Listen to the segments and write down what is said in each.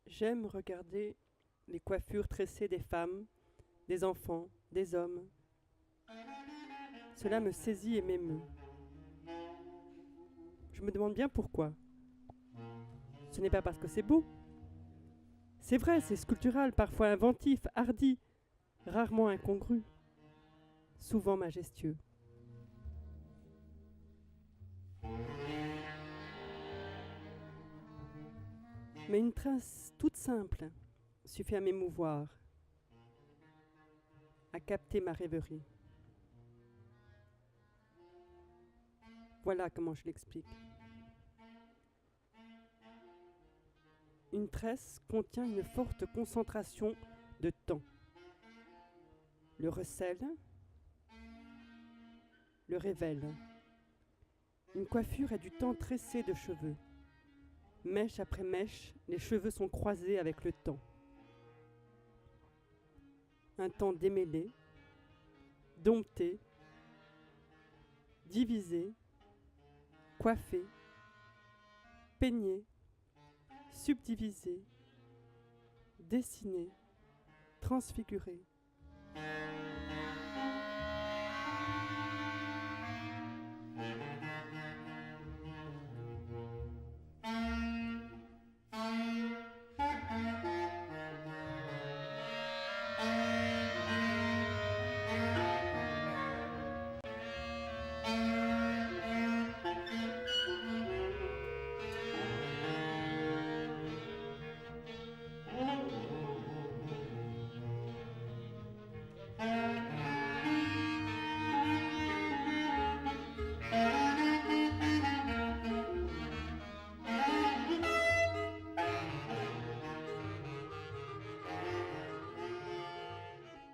J'aime regarder les coiffures tressées des femmes, des enfants, des hommes. Cela me saisit et m'émeut. Je me demande bien pourquoi. Ce n'est pas parce que c'est beau. C'est vrai, c'est sculptural, parfois inventif, hardi, rarement incongru, souvent majestueux. Mais une trace toute simple suffit à m'émouvoir, à capter ma rêverie. Voilà comment je l'explique. Une tresse contient une forte concentration de temps. Le recèle, le révèle. Une coiffure est du temps tressé de cheveux. Mèche après mèche, les cheveux sont croisés avec le temps. Un temps démêlé, dompté, divisé, coiffé, peigné, subdivisé, dessiné, transfiguré.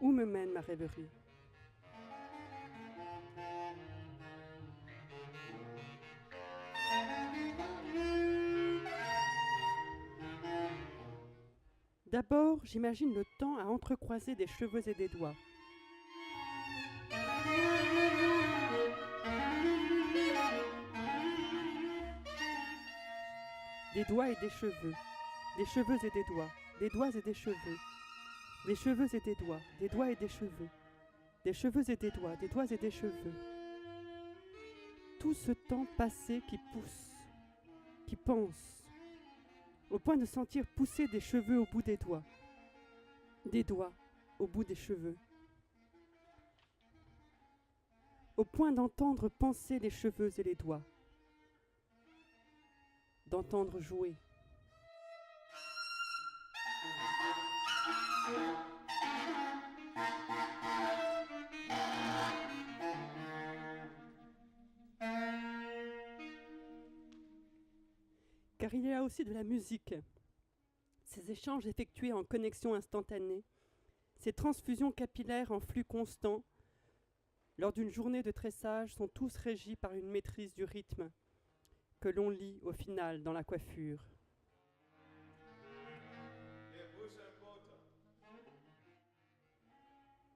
Où me mène ma rêverie ? D'abord, j'imagine le temps à entrecroiser des cheveux et des doigts. Des doigts et des cheveux et des doigts, des doigts et des cheveux et des doigts, des doigts et des cheveux et des doigts, des doigts et des cheveux. Tout ce temps passé qui pousse, qui pense, au point de sentir pousser des cheveux au bout des doigts au bout des cheveux, au point d'entendre penser les cheveux et les doigts, d'entendre jouer. Car il y a aussi de la musique. Ces échanges effectués en connexion instantanée, ces transfusions capillaires en flux constant, lors d'une journée de tressage, sont tous régis par une maîtrise du rythme que l'on lit au final dans la coiffure.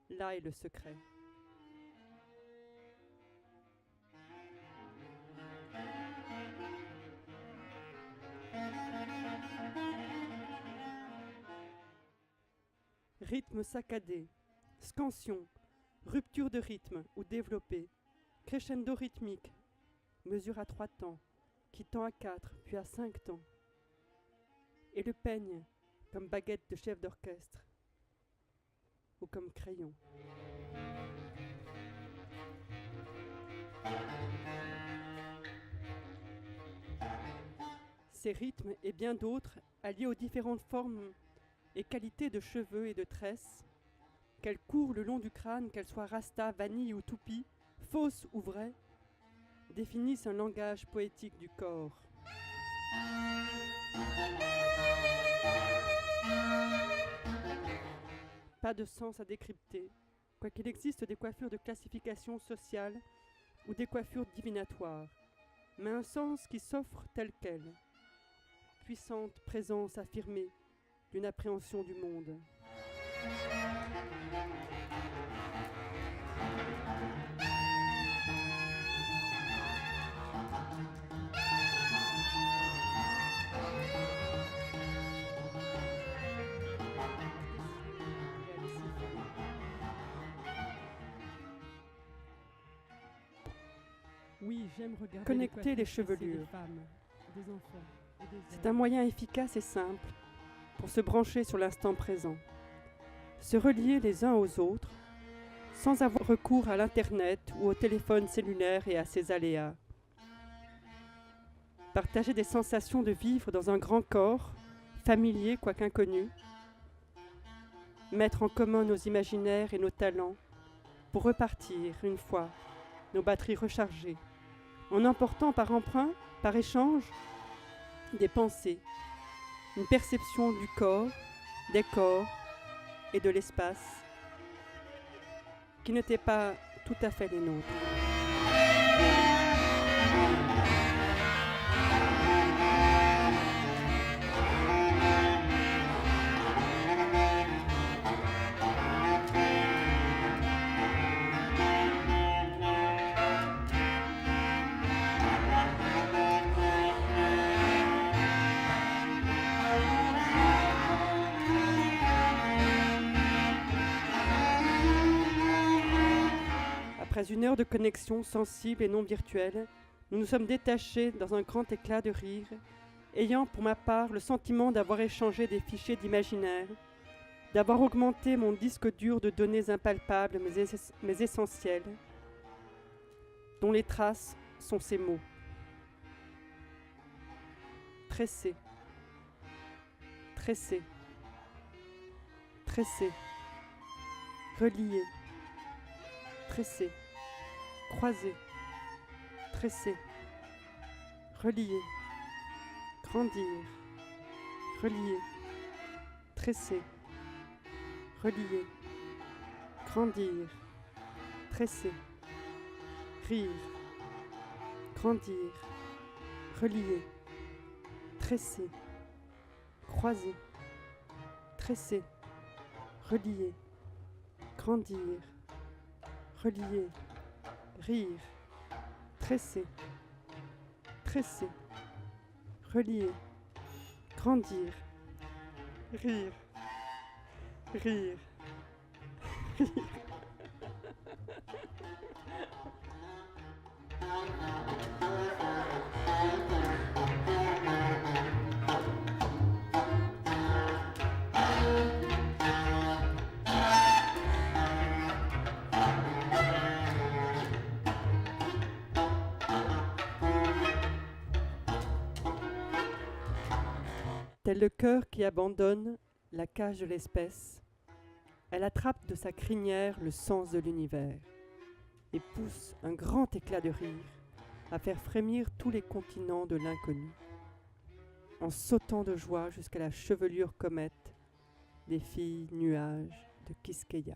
Là est le secret. Rythme saccadé, scansion, rupture de rythme ou développé, crescendo rythmique, mesure à 3 temps, qui tend à 4 puis à 5 temps. Et le peigne comme baguette de chef d'orchestre ou comme crayon. Ces rythmes et bien d'autres, alliés aux différentes formes et qualités de cheveux et de tresses, qu'elles courent le long du crâne, qu'elles soient rasta, vanille ou toupie, fausses ou vraies, définissent un langage poétique du corps. Pas de sens à décrypter, quoiqu'il existe des coiffures de classification sociale ou des coiffures divinatoires, mais un sens qui s'offre tel quel, puissante présence affirmée d'une appréhension du monde. Oui, j'aime regarder Connecter les coiffures tressées chevelures. des femmes, des enfants et des C'est hommes. un moyen efficace et simple pour se brancher sur l'instant présent, se relier les uns aux autres sans avoir recours à l'Internet ou au téléphone cellulaire et à ses aléas. Partager des sensations de vivre dans un grand corps, familier quoique inconnu. Mettre en commun nos imaginaires et nos talents pour repartir, une fois, nos batteries rechargées, en emportant par emprunt, par échange, des pensées, une perception du corps, des corps et de l'espace qui n'étaient pas tout à fait les nôtres. Après une heure de connexion sensible et non virtuelle, nous nous sommes détachés dans un grand éclat de rire, ayant pour ma part le sentiment d'avoir échangé des fichiers d'imaginaire, d'avoir augmenté mon disque dur de données impalpables mais essentielles, dont les traces sont ces mots. Tresser, tresser, tresser, relier, tresser, croiser, tresser, relier, grandir, relier, tresser, relier, grandir, tresser, rire, grandir, relier, tresser, croiser, tresser, relier, grandir, relier, rire, tresser, tresser, relier, grandir, rire, rire, rire. Tel le cœur qui abandonne la cage de l'espèce, elle attrape de sa crinière le sens de l'univers et pousse un grand éclat de rire à faire frémir tous les continents de l'inconnu, en sautant de joie jusqu'à la chevelure comète des filles nuages de Quisqueya.